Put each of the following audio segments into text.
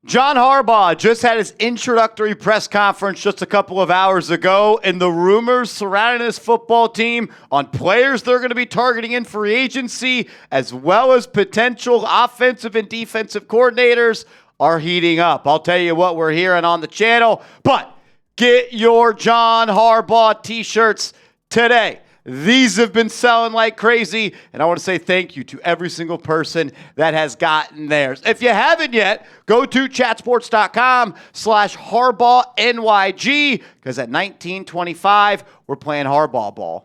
John Harbaugh just had his introductory press conference just a couple of hours ago, and the rumors surrounding this football team on players they're going to be targeting in free agency, as well as potential offensive and defensive coordinators, are heating up. I'll tell you what we're hearing on the channel, but get your John Harbaugh t-shirts today. These have been selling like crazy, and I want to say thank you to every single person that has gotten theirs. If you haven't yet, go to chatsports.com/HarbaughNYG, because at 1925, we're playing Harbaugh ball.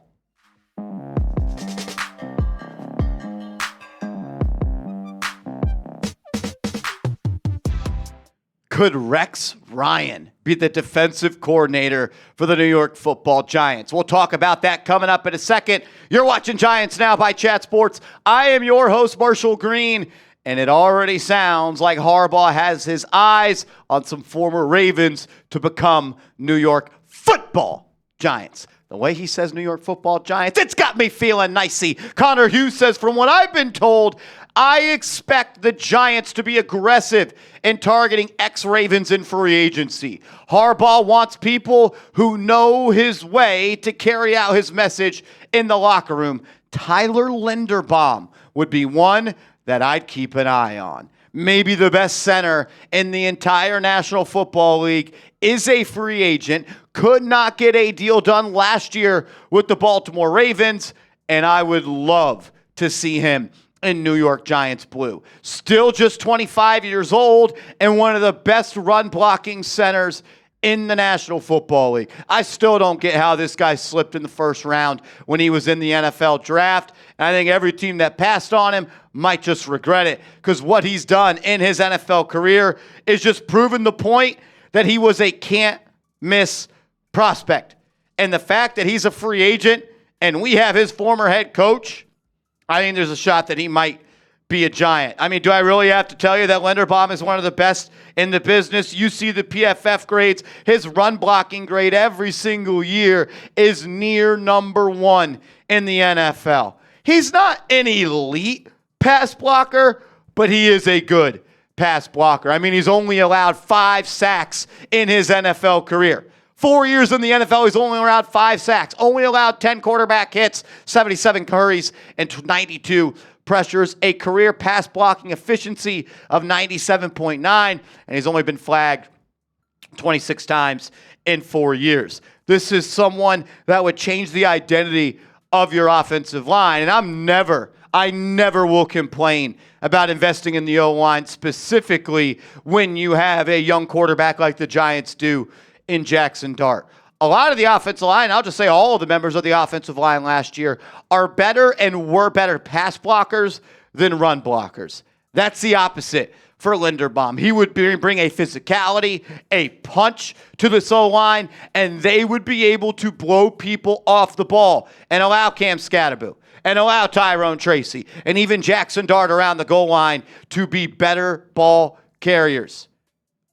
Could Rex Ryan be the defensive coordinator for the New York Football Giants? We'll talk about that coming up in a second. You're watching Giants Now by Chat Sports. I am your host, Marshall Green, and it already sounds like Harbaugh has his eyes on some former Ravens to become New York Football Giants. The way he says New York Football Giants, it's got me feeling nicey. Connor Hughes says, from what I've been told, I expect the Giants to be aggressive in targeting ex-Ravens in free agency. Harbaugh wants people who know his way to carry out his message in the locker room. Tyler Linderbaum would be one that I'd keep an eye on. Maybe the best center in the entire National Football League is a free agent, could not get a deal done last year with the Baltimore Ravens, and I would love to see him in New York Giants blue. Still just 25 years old and one of the best run-blocking centers in the National Football League. I still don't get how this guy slipped in the first round when he was in the NFL draft. And I think every team that passed on him might just regret it, because what he's done in his NFL career is just proven the point that he was a can't-miss prospect. And the fact that he's a free agent and we have his former head coach, I think there's a shot that he might be a Giant. I mean, do I really have to tell you that Linderbaum is one of the best in the business? You see the PFF grades. His run blocking grade every single year is near number one in the NFL. He's not an elite pass blocker, but he is a good pass blocker. I mean, he's only allowed 5 sacks in his NFL career. 4 years in the NFL, he's only allowed 5 sacks, only allowed 10 quarterback hits, 77 hurries, and 92 pressures, a career pass blocking efficiency of 97.9, and he's only been flagged 26 times in 4 years. This is someone that would change the identity of your offensive line, and I never will complain about investing in the O-line, specifically when you have a young quarterback like the Giants do in Jackson Dart. A lot of the offensive line, I'll just say all of the members of the offensive line last year, are better and were better pass blockers than run blockers. That's the opposite for Linderbaum. He would bring a physicality, a punch to the O-line, and they would be able to blow people off the ball and allow Cam Scatterbo and allow Tyrone Tracy and even Jackson Dart around the goal line to be better ball carriers.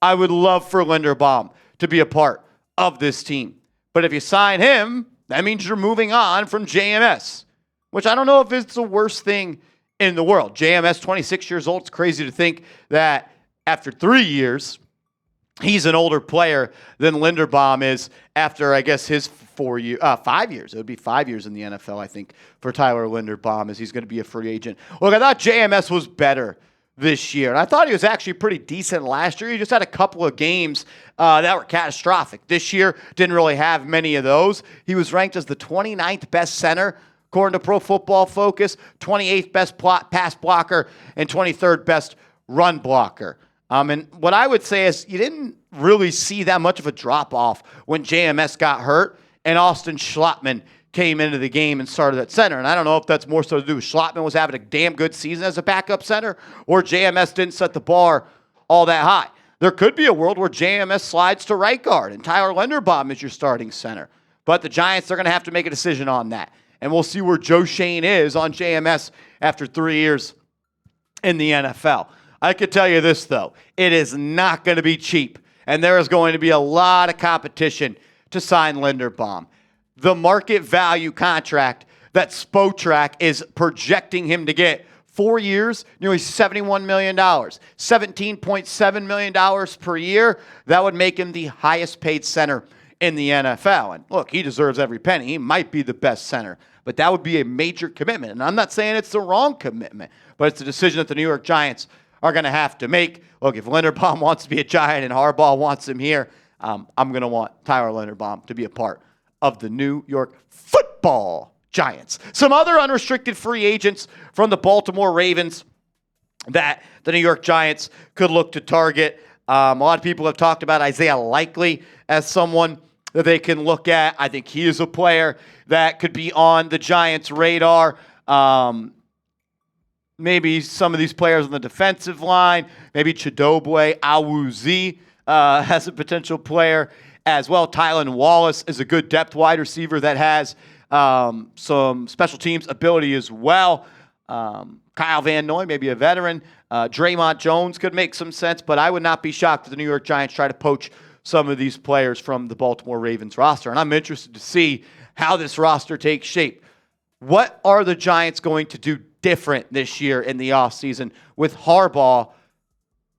I would love for Linderbaum to be a part of this team. But if you sign him, that means you're moving on from JMS, which I don't know if it's the worst thing in the world. JMS, 26 years old. It's crazy to think that after 3 years, he's an older player than Linderbaum is after, I guess, his 5 years. It would be 5 years in the NFL, I think, for Tyler Linderbaum, as he's going to be a free agent. Look, I thought JMS was better this year. And I thought he was actually pretty decent last year. He just had a couple of games that were catastrophic. This year, didn't really have many of those. He was ranked as the 29th best center, according to Pro Football Focus, 28th best pass blocker, and 23rd best run blocker. And what I would say is you didn't really see that much of a drop-off when JMS got hurt and Austin Schlottman came into the game and started at center. And I don't know if that's more so to do with Schlottman was having a damn good season as a backup center, or JMS didn't set the bar all that high. There could be a world where JMS slides to right guard and Tyler Linderbaum is your starting center. But the Giants are going to have to make a decision on that. And we'll see where Joe Shane is on JMS after 3 years in the NFL. I could tell you this, though. It is not going to be cheap. And there is going to be a lot of competition to sign Linderbaum. The market value contract that Spotrac is projecting him to get 4 years, nearly $71 million, $17.7 million per year. That would make him the highest paid center in the NFL. And look, he deserves every penny. He might be the best center, but that would be a major commitment. And I'm not saying it's the wrong commitment, but it's a decision that the New York Giants are going to have to make. Look, if Linderbaum wants to be a Giant and Harbaugh wants him here, I'm going to want Tyler Linderbaum to be a part of the New York Football Giants. Some other unrestricted free agents from the Baltimore Ravens that the New York Giants could look to target. A lot of people have talked about Isaiah Likely as someone that they can look at. I think he is a player that could be on the Giants' radar. Maybe some of these players on the defensive line, maybe Chidobe Awuzie has a potential player as well. Tylan Wallace is a good depth wide receiver that has some special teams ability as well. Kyle Van Noy, maybe a veteran. Draymond Jones could make some sense, but I would not be shocked if the New York Giants try to poach some of these players from the Baltimore Ravens roster. And I'm interested to see how this roster takes shape. What are the Giants going to do different this year in the offseason with Harbaugh,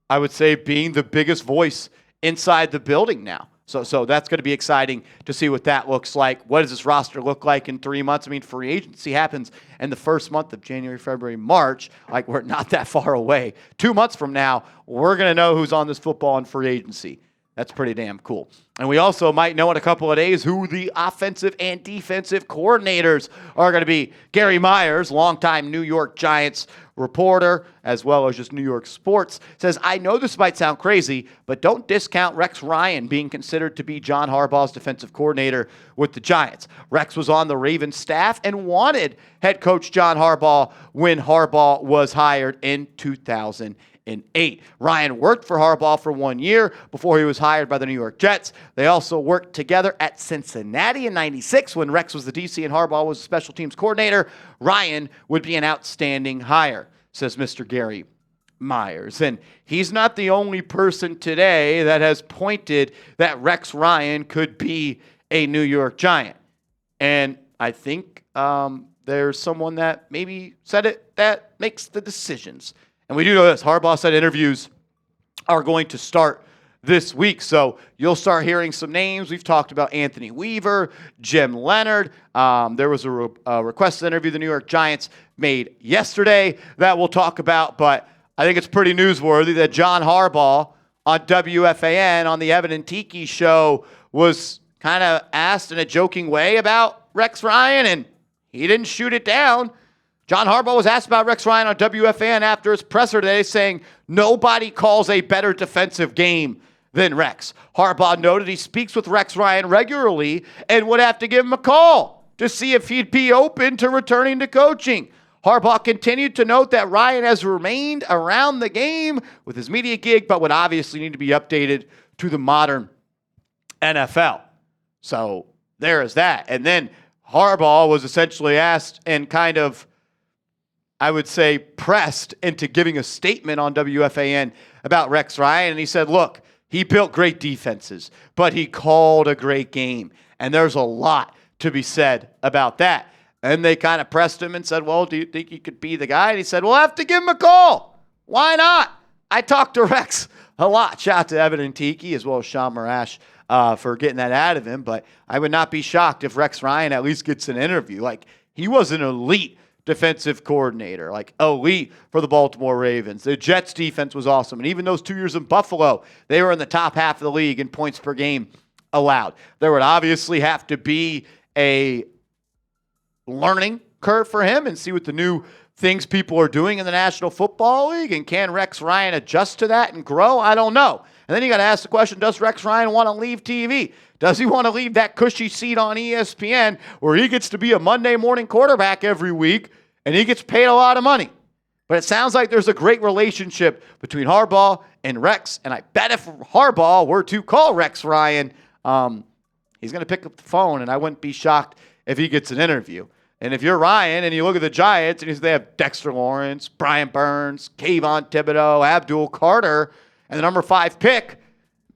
I would say, being the biggest voice inside the building now? So that's going to be exciting to see what that looks like. What does this roster look like in 3 months? I mean, free agency happens in the first month of January, February, March. Like, we're not that far away. 2 months from now, we're going to know who's on this football in free agency. That's pretty damn cool. And we also might know in a couple of days who the offensive and defensive coordinators are going to be. Gary Myers, longtime New York Giants reporter, as well as just New York sports, says, I know this might sound crazy, but don't discount Rex Ryan being considered to be John Harbaugh's defensive coordinator with the Giants. Rex was on the Ravens staff and wanted head coach John Harbaugh when Harbaugh was hired in 2008. Ryan worked for Harbaugh for 1 year before he was hired by the New York Jets. They also worked together at Cincinnati in 96 when Rex was the DC and Harbaugh was the special teams coordinator. Ryan would be an outstanding hire, says Mr. Gary Myers. And he's not the only person today that has pointed that Rex Ryan could be a New York Giant. And I think there's someone that maybe said it that makes the decisions. And we do know this. Harbaugh said interviews are going to start this week. So you'll start hearing some names. We've talked about Anthony Weaver, Jim Leonard. There was a requested interview the New York Giants made yesterday that we'll talk about. But I think it's pretty newsworthy that John Harbaugh on WFAN on the Evan and Tiki show was kind of asked in a joking way about Rex Ryan, and he didn't shoot it down. John Harbaugh was asked about Rex Ryan on WFAN after his presser today, saying nobody calls a better defensive game than Rex. Harbaugh noted he speaks with Rex Ryan regularly and would have to give him a call to see if he'd be open to returning to coaching. Harbaugh continued to note that Ryan has remained around the game with his media gig, but would obviously need to be updated to the modern NFL. So there is that. And then Harbaugh was essentially asked and kind of, I would say, pressed into giving a statement on WFAN about Rex Ryan. And he said, look, he built great defenses, but he called a great game. And there's a lot to be said about that. And they kind of pressed him and said, well, do you think he could be the guy? And he said, we'll have to give him a call. Why not? I talked to Rex a lot. Shout out to Evan and Tiki as well as Sean Marash for getting that out of him. But I would not be shocked if Rex Ryan at least gets an interview. Like, he was an elite defensive coordinator, like elite for the Baltimore Ravens. The Jets defense was awesome. And even those 2 years in Buffalo, they were in the top half of the league in points per game allowed. There would obviously have to be a learning curve for him and see what the new things people are doing in the National Football League. And can Rex Ryan adjust to that and grow? I don't know. And then you got to ask the question, does Rex Ryan want to leave TV? Does he want to leave that cushy seat on ESPN where he gets to be a Monday morning quarterback every week and he gets paid a lot of money? But it sounds like there's a great relationship between Harbaugh and Rex. And I bet if Harbaugh were to call Rex Ryan, he's going to pick up the phone, and I wouldn't be shocked if he gets an interview. And if you're Ryan and you look at the Giants and they have Dexter Lawrence, Brian Burns, Kayvon Thibodeau, Abdul Carter, and the number 5 pick,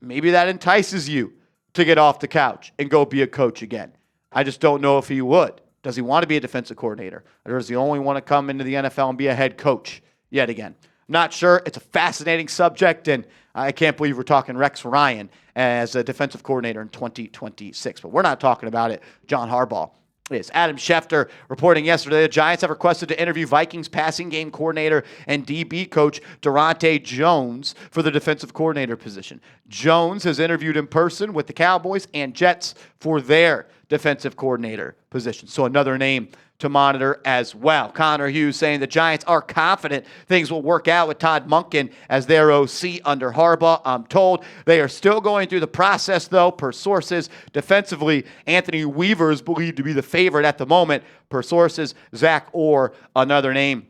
maybe that entices you to get off the couch and go be a coach again. I just don't know if he would. Does he want to be a defensive coordinator? Or does he only want to come into the NFL and be a head coach yet again? Not sure. It's a fascinating subject, and I can't believe we're talking Rex Ryan as a defensive coordinator in 2026. But we're not talking about it. John Harbaugh is. Adam Schefter reporting yesterday the Giants have requested to interview Vikings passing game coordinator and DB coach Durante Jones for the defensive coordinator position. Jones has interviewed in person with the Cowboys and Jets for their defensive coordinator position. So another name to monitor as well. Connor Hughes saying the Giants are confident things will work out with Todd Monken as their OC under Harbaugh. I'm told they are still going through the process, though, per sources. Defensively, Anthony Weaver is believed to be the favorite at the moment. Per sources, Zach Orr, another name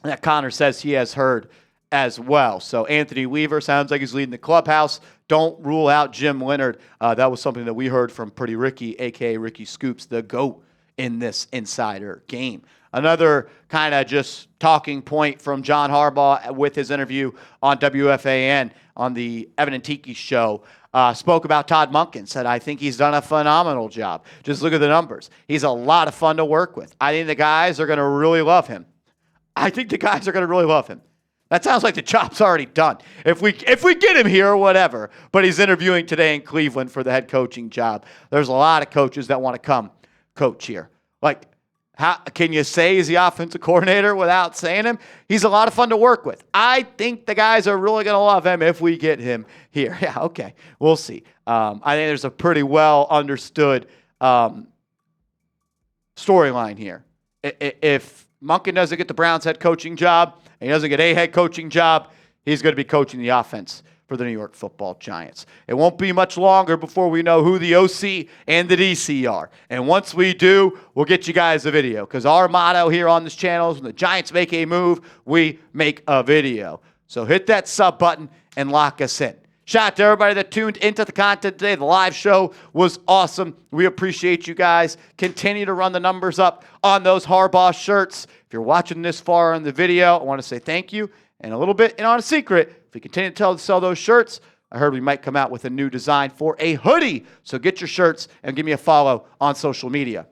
that Connor says he has heard as well. So Anthony Weaver sounds like he's leading the clubhouse. Don't rule out Jim Leonard. That was something that we heard from Pretty Ricky, a.k.a. Ricky Scoops, the GOAT in this insider game. Another kind of just talking point from John Harbaugh with his interview on WFAN on the Evan and Tiki show. Spoke about Todd Monken, said, I think he's done a phenomenal job. Just look at the numbers. He's a lot of fun to work with. I think the guys are going to really love him. That sounds like the job's already done. If we get him here, whatever. But he's interviewing today in Cleveland for the head coaching job. There's a lot of coaches that want to come coach here. Like, how can you say he's the offensive coordinator without saying him? He's a lot of fun to work with. I think the guys are really going to love him if we get him here. Yeah, okay. We'll see. I think there's a pretty well understood storyline here. If Monken doesn't get the Browns head coaching job and he doesn't get a head coaching job, he's going to be coaching the offense for the New York Football Giants. It won't be much longer before we know who the OC and the DC are. And once we do, we'll get you guys a video, because our motto here on this channel is when the Giants make a move, we make a video. So hit that sub button and lock us in. Shout out to everybody that tuned into the content today. The live show was awesome. We appreciate you guys. Continue to run the numbers up on those Harbaugh shirts. If you're watching this far in the video, I want to say thank you. And a little bit, and on a secret, if we continue to sell those shirts, I heard we might come out with a new design for a hoodie. So get your shirts and give me a follow on social media.